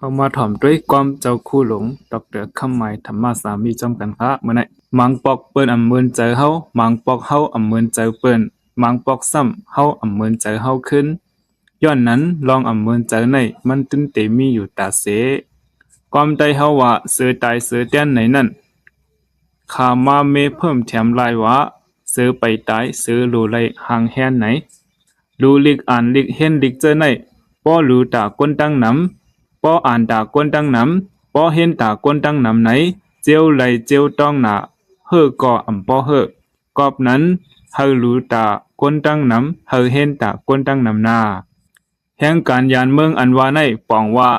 เข้ามาถ่อมด้วยความเจ้าคู่หลงดอกเดือคำหมายธรรมะสามีจอมกันคะเมื่อไหร่มังปอกเปิ้นอำเมินเจอเฮามังปอกเฮาอำเมินเจอเปิ้นมังปอกซ้ำเฮาอำเมินเจอเฮาขึ้นย้อนนั้นลองอำเมินเจอในมันตึนเตมีอยู่ตาเสความใดเฮาว่าเสือตายเสือเตี้ยนไหนนั่นข้ามาเมเพิ่มแถมลายว่าเสือไปตายเสือรูไลห่างแฮนไหนรูลิกอ่านลิกเห็นลิกเจอในป้อรูตาก้นตั้งนำป้ออ่านตาก้นตั้งนำป้อเห็นตาก้นตั้งนำไหนเจียวไหลเจียวต้องหนาเฮ่อก่ออำป้อเฮ่อกอบนั้นเฮารูตาก้นตั้งนำเฮาเห็นตาก้นตั้งนำนาแห่งการยานเมืองอันว่าในปองว่า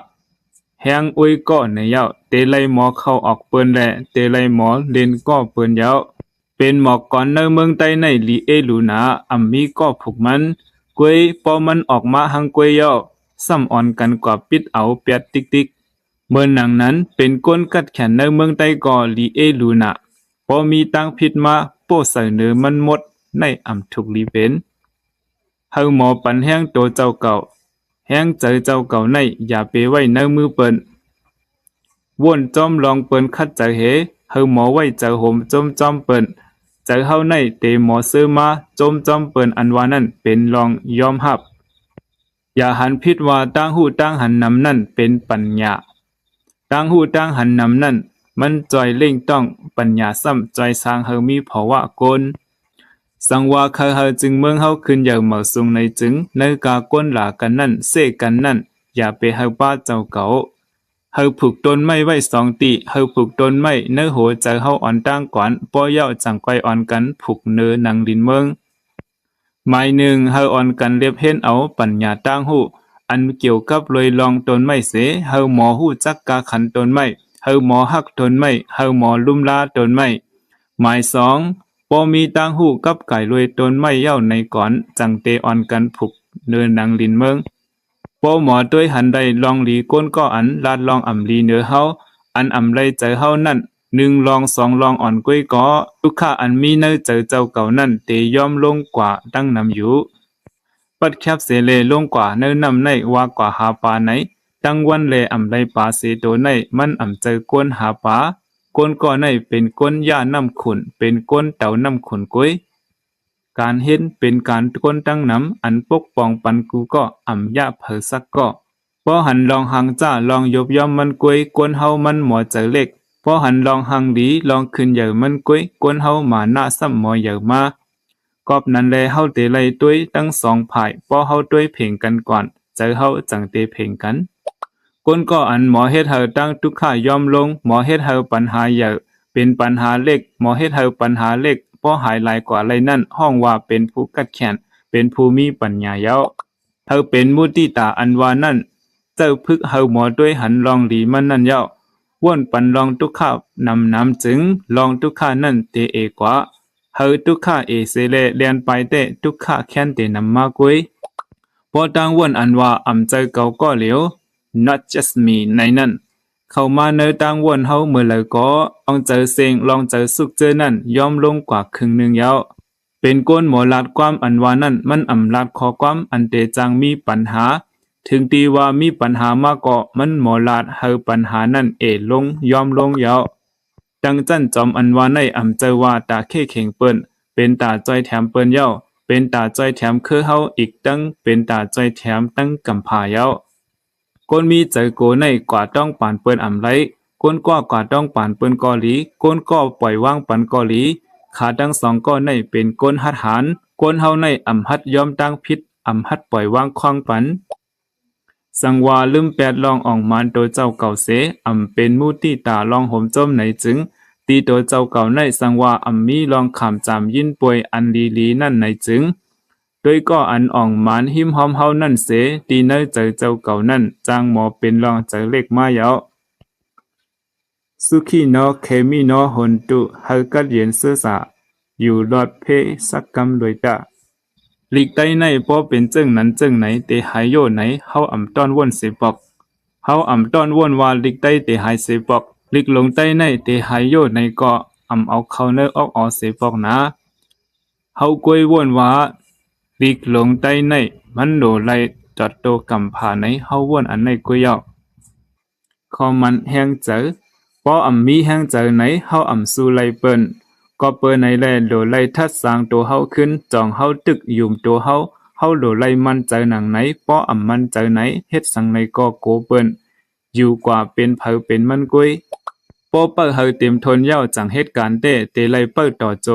แหงอุยก็ในเย้าเตไลหมอเข้าออกเปิ้นแลเตไลหมอเล่นก็เปิ้นเย้าเป็นหมอกก่อนในเมืองใต้ในลีเอลูนาอัมมีก็ผูกมันกวยพอมันออกมาหังกวยเย้าซ้ำอ่อนกันกว่าปิดเอาเปียดติ๊กติ๊กเมื่อหนังนั้นเป็นก้นกัดแขนในเมืองใต้ก็ลีเอลูนาพอมีตังผิดมาโป้เสนอมันหมดในอำทุกลีเป็นเฮาหมอปันแห้งโตเจ้าเก่าแห้งเจอเจ้าเก่าในอย่าไปไว้ในมือเปิ้นว่นจอมลองเปิ้นคัดเจอเหเฮาหมอไว้เจอห่มจมจอมเปิ้นเจอเฮาในเตหมอซื้อมาจมจอมเปิ้นอันว่านั้นเป็นลองยอมรับอย่าหันผิดว่าตั้งหูตั้งหันนำนั่นเป็นปัญญาตั้งหูตั้งหันนำนั่นมันจอยเล่งต้องปัญญาซ้ำจอยสร้างเฮามีภาวะกลสังว่าเคยเฮาจึงเมืองเฮาขึ้นอย่างเหมาะสมในจึงในกาก้นหลากันนั่นเสกันนั่นอย่าไปเฮาป้าเจ้าเก่าเฮาผูกต้นไม้ไว้2ตีเฮาผูกต้นไม้เนื้อโหใจเฮาอ่อนตั้งก่อนป้อย่าจังไกวอ่อนกันผูกเนื้อนังดินเมืองหมายหนึ่งเฮาอ่อนกันเรียบเห็นเอาปัญญาตั้งหูอันเกี่ยวกับเลยลองต้นไม้เสเฮาหมอหูจักกาขันต้นไม้เฮาหมอฮักต้นไม้เฮาหมอลุ่มลาต้นไม้หมายสองพอมีตังหูกับไก่รวยต้นไม้เย้าในก่อนจังเตออนกันผูกเนินนางลินเมืองพอหมอด้วยหันใดลองหลีก้นก็อันลาดลองอ่ำลีเนื้อเฮาอันอ่ำไรใจเฮานั่น1ลอง2ลองอ่อนก้อยก็ทุกข้าอันมีเนื้อเจอเจ้าเก่านั่นเตยอมลงกว่าตั้งนำอยู่ปัดแคบเสเลลงกว่าเนื้อนำในว่ากว่าหาปลาไหนตั้งวันเลอ่ำไรปลาเสโตในมันอ่ำเจอก้นหาปลาก้นก่อในเป็นก้นหญ้าน้ำขุนเป็นก้นเต่าน้ำขุนก้อยการเห็นเป็นการก้นตั้งน้ำอันปกป้องปันกูก็อ่ำยาเผอสักก็พอหันลองหังจ้าลองยบย่อมมันก้อยก้นเฮามันหมอเจอเล็กพอหันลองหังดีลองขึ้นใหญ่มันก้อยก้นเฮาหมาหน้าซ้ำหมอใหญ่มากอบนั้นแลเฮาเตไลต้วยตั้ง2ฝ่ายพอเฮาต้วยเพ่งกันก่อนเจอเฮาจังเตเพ่งกันก้นก็อันหมอเฮ็ดเฮาตั้งทุกข้ายอมลงหมอเฮ็ดเฮาปัญหาใหญ่เป็นปัญหาเล็กหมอเฮ็ดเฮาปัญหาเล็กพอหายหลายกว่าไรนั่นห้องว่าเป็นผู้กัดแขนเป็นผู้มีปัญญาเยาเฮาเป็นมุติตาอันว่านั่นเจ้าพึกเฮาหมอด้วยหันลองหลีมันนั่นเยาว่นปันลองทุกข้านำน้ำจึงลองทุกข้านั่นเตเอกว่าเฮาทุกข้าเอเสเลเลียนไปเตทุกข้าแค้นเตนำมากุยพอตั้งว่นอันว่าอำใจเก่าก็เหลียว not just me ในนั้นเข้ามาเนตังวนเฮาเมื่อไหร่ก็ลองเจอเสียงลองเจอสุขเจอนั่นยอมลงกว่าครึ่งหนึ่งแล้วเป็นก้นหมอลาดความอันว่านั่นมันอำลาดคอความอันเตจังมีปัญหาถึงตีว่ามีปัญหามากก็มันหมอลาดเฮาปัญหานั่นลงยอมลงแล้วดังจั่นจอมอันว่าในอำเจอว่าตาเข้เข่งเปิ้นเป็นตาจ้อยแถมเปิ้นเย้าเป็นตาจ้อยแถมคือเฮาอีกตั้งเป็นตาจ้อยแถมตั้งกำพาเย้าก้นมีใจโกในกว่าต้องปานเปิ้นอำไรก้นกว่าต้องปานเปิ้นกอหลีก้นก็ปล่อยวางปันกอหลีขาทั้งสองก็ในเป็นก้นหัดหารก้นเฮาในอำหัดยอมตั้งพิษอำหัดปล่อยวางคว้างปันสังวาลืมแปดลองออกมานโตเจ้าเก่าเสอำเป็นมูติตาลองห่มจมไหนจึงตีโตเจ้าเก่าในสังวาอำมีลองขำจามยินป่วยอันลีนั่นไหนจึงโดยก็อันอ่องหมานหิมหอมเฮานั่นเสตีเนเจอเจ้าเก่านั่นจางหมอเป็นรองเจอเล็กมาเยาสุขีนอเคมีนอหนตุเฮากัดเย็นเสื้อสาอยู่รอดเพสักกำโดยตาหลีกใต้ในพอเป็นจึงนั้นจึงไหนเตหายโยไหนเฮาอ่ำต้อนว่นเสปอกเฮาอ่ำต้อนว่นว่าหลีกใต้เตหายเสปอกหลีกลงใต้ในเตหายโยไหนก็อ่ำเอาเข้าเนอออกเสปอกนะเฮากวยว่นว่าลีกลงใต้ในมันโดไลจอดโตกำผาในเฮาว่นอันในกุยเอา ขอมันแห้งเจอป้อมีแห้งเจอไหนเฮาสู้ไลเปิ้นก็เปิ้นในแลโดไลทัดสร้างตัวเฮาขึ้นจองเฮาตึกยุ่มตัวเฮาโดไลมันเจอหนังไหนป้อมันเจอไหนเฮ็ดสังในก็โกเปิ้นอยู่กว่าเป็นเผอเป็นมันกุยป้อเปิ้เฮาเต็มทนยาวจังเหตุการณ์เตไลเปิ้ต่อโจ